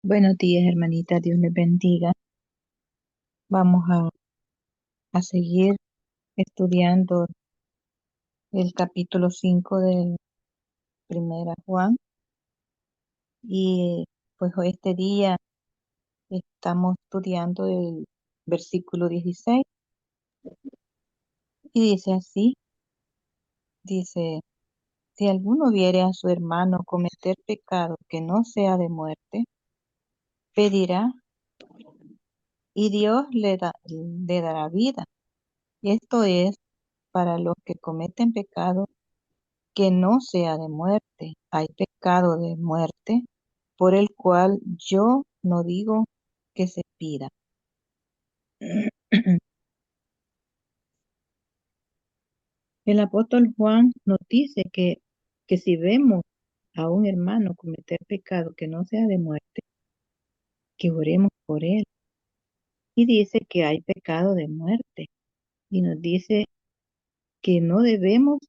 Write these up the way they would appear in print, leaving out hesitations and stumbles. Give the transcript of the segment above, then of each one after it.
Buenos días, hermanita. Dios les bendiga. Vamos a seguir estudiando el capítulo 5 del Primera Juan. Y pues hoy este día estamos estudiando el versículo 16. Y dice así, dice, si alguno viere a su hermano cometer pecado que no sea de muerte, pedirá y Dios le dará vida. Esto es para los que cometen pecado que no sea de muerte. Hay pecado de muerte por el cual yo no digo que se pida. El apóstol Juan nos dice que si vemos a un hermano cometer pecado que no sea de muerte, que oremos por él. Y dice que hay pecado de muerte. Y nos dice que no debemos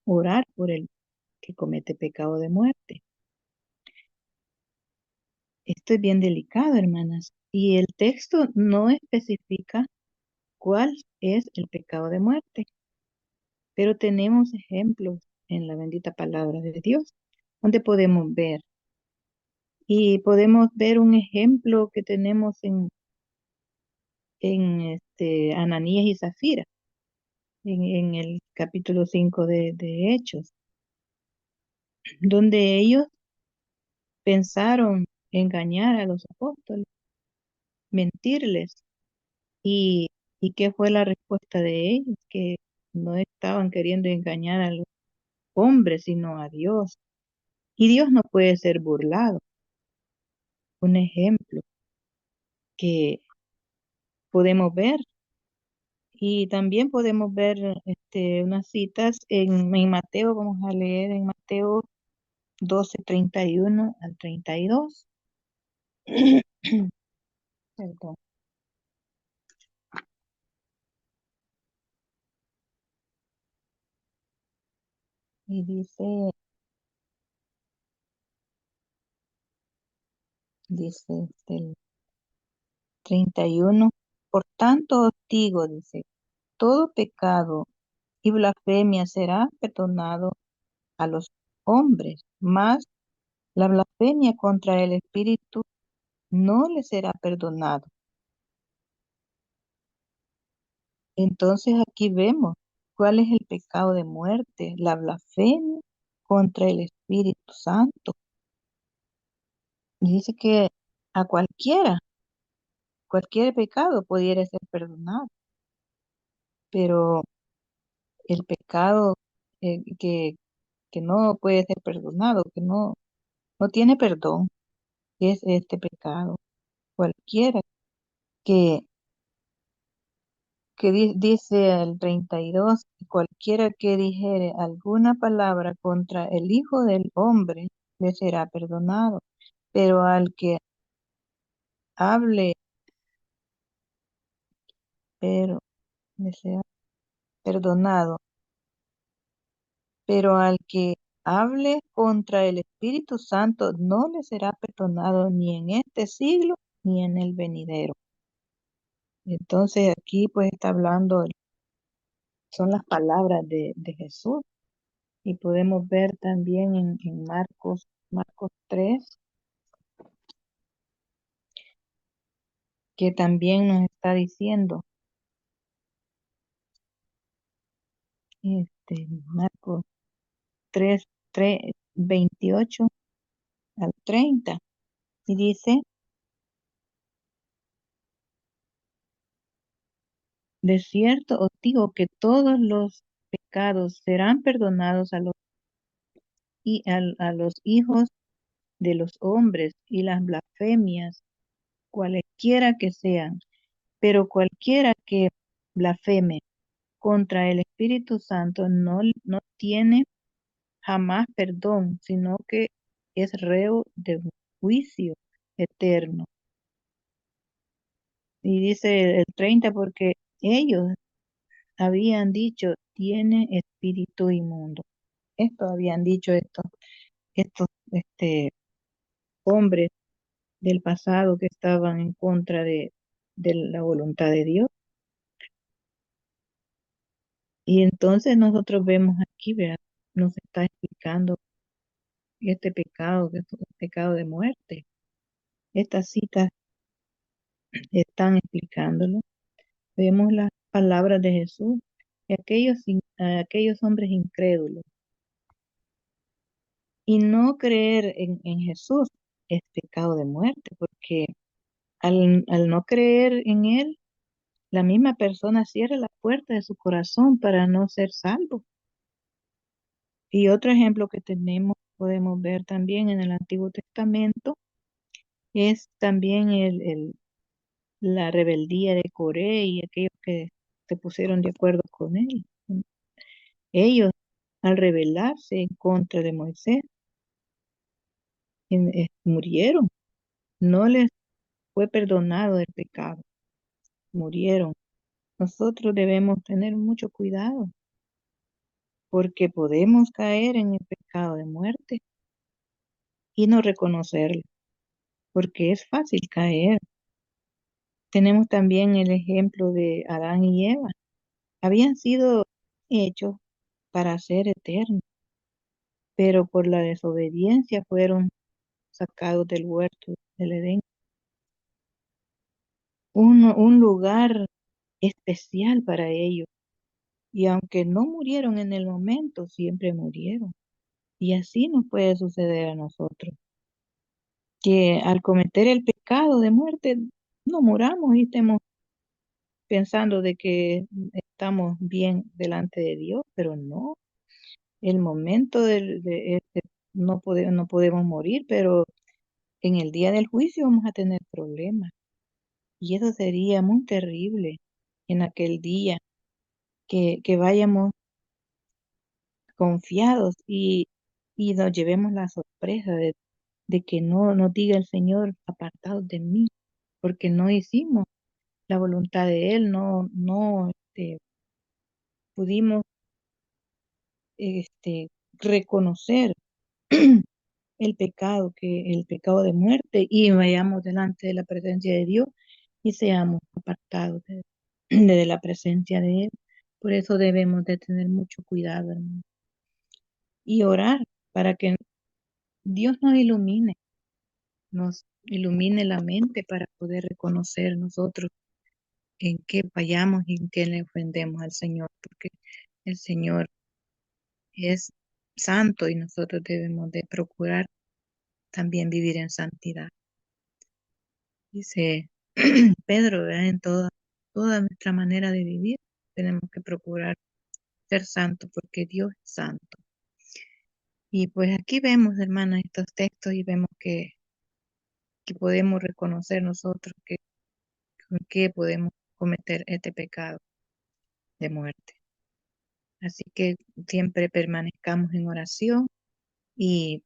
orar por el que comete pecado de muerte. Esto es bien delicado, hermanas. Y el texto no especifica cuál es el pecado de muerte, pero tenemos ejemplos en la bendita palabra de Dios, donde podemos ver. Y podemos ver un ejemplo que tenemos en Ananías y Zafira, en el capítulo 5 de Hechos, donde ellos pensaron engañar a los apóstoles, mentirles. ¿Y, y qué fue la respuesta de ellos? Que no estaban queriendo engañar a los hombres, sino a Dios. Y Dios no puede ser burlado. Un ejemplo que podemos ver. Y también podemos ver unas citas en Mateo. Vamos a leer en Mateo 12:31 al 32. Perdón. Y dice el 31, por tanto os digo, dice, todo pecado y blasfemia será perdonado a los hombres, mas la blasfemia contra el Espíritu no le será perdonado. Entonces aquí vemos cuál es el pecado de muerte, la blasfemia contra el Espíritu Santo. Y dice que a cualquier pecado pudiera ser perdonado, pero el pecado que no puede ser perdonado, que no tiene perdón, es este pecado. Cualquiera que, dice el 32, cualquiera que dijere alguna palabra contra el Hijo del Hombre le será perdonado, pero al que hable, pero le será perdonado, pero al que hable contra el Espíritu Santo no le será perdonado ni en este siglo ni en el venidero. Entonces aquí pues está hablando, son las palabras de Jesús. Y podemos ver también en Marcos 3, que también nos está diciendo, Marcos 3, 28 al 30. Y dice, de cierto os digo que todos los pecados serán perdonados a los hijos de los hombres y las blasfemias, cualesquiera que sean, pero cualquiera que blasfeme contra el Espíritu Santo no tiene jamás perdón, sino que es reo de un juicio eterno. Y dice el 30, porque ellos habían dicho, tiene espíritu inmundo. Esto habían dicho estos hombres del pasado que estaban en contra de la voluntad de Dios. Y entonces nosotros vemos aquí, ¿verdad? Nos está explicando este pecado, que es un pecado de muerte. Estas citas están explicándolo. Vemos las palabras de Jesús y aquellos hombres incrédulos. Y no creer en Jesús es pecado de muerte, porque al no creer en Él, la misma persona cierra la puerta de su corazón para no ser salvo. Y otro ejemplo que tenemos, podemos ver también en el Antiguo Testamento, es también la rebeldía de Coré y aquellos que se pusieron de acuerdo con él. Ellos, al rebelarse en contra de Moisés, murieron. No les fue perdonado el pecado. Murieron. Nosotros debemos tener mucho cuidado porque podemos caer en el pecado de muerte y no reconocerlo, porque es fácil caer. Tenemos también el ejemplo de Adán y Eva. Habían sido hechos para ser eternos, pero por la desobediencia fueron sacados del huerto del Edén. Un lugar especial para ellos. Y aunque no murieron en el momento, siempre murieron. Y así nos puede suceder a nosotros, que al cometer el pecado de muerte, no muramos y estemos pensando de que estamos bien delante de Dios, pero no. El momento no podemos morir, pero en el día del juicio vamos a tener problemas. Y eso sería muy terrible en aquel día, que vayamos confiados y nos llevemos la sorpresa de que no nos diga el Señor, apartados de mí, porque no hicimos la voluntad de Él, no pudimos reconocer el pecado de muerte y vayamos delante de la presencia de Dios y seamos apartados de la presencia de Él. Por eso debemos de tener mucho cuidado, hermano, y orar para que Dios nos ilumine la mente para poder reconocer nosotros en qué fallamos y en qué le ofendemos al Señor, porque el Señor es santo y nosotros debemos de procurar también vivir en santidad. Dice Pedro, ¿verdad? En toda nuestra manera de vivir tenemos que procurar ser santos porque Dios es santo. Y pues aquí vemos, hermanas, estos textos y vemos que podemos reconocer nosotros con qué podemos cometer este pecado de muerte. Así que siempre permanezcamos en oración y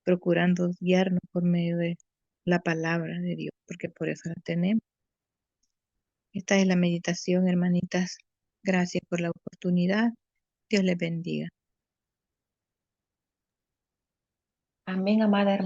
procurando guiarnos por medio de la palabra de Dios, porque por eso la tenemos. Esta es la meditación, hermanitas. Gracias por la oportunidad. Dios les bendiga. Amén, amada hermana.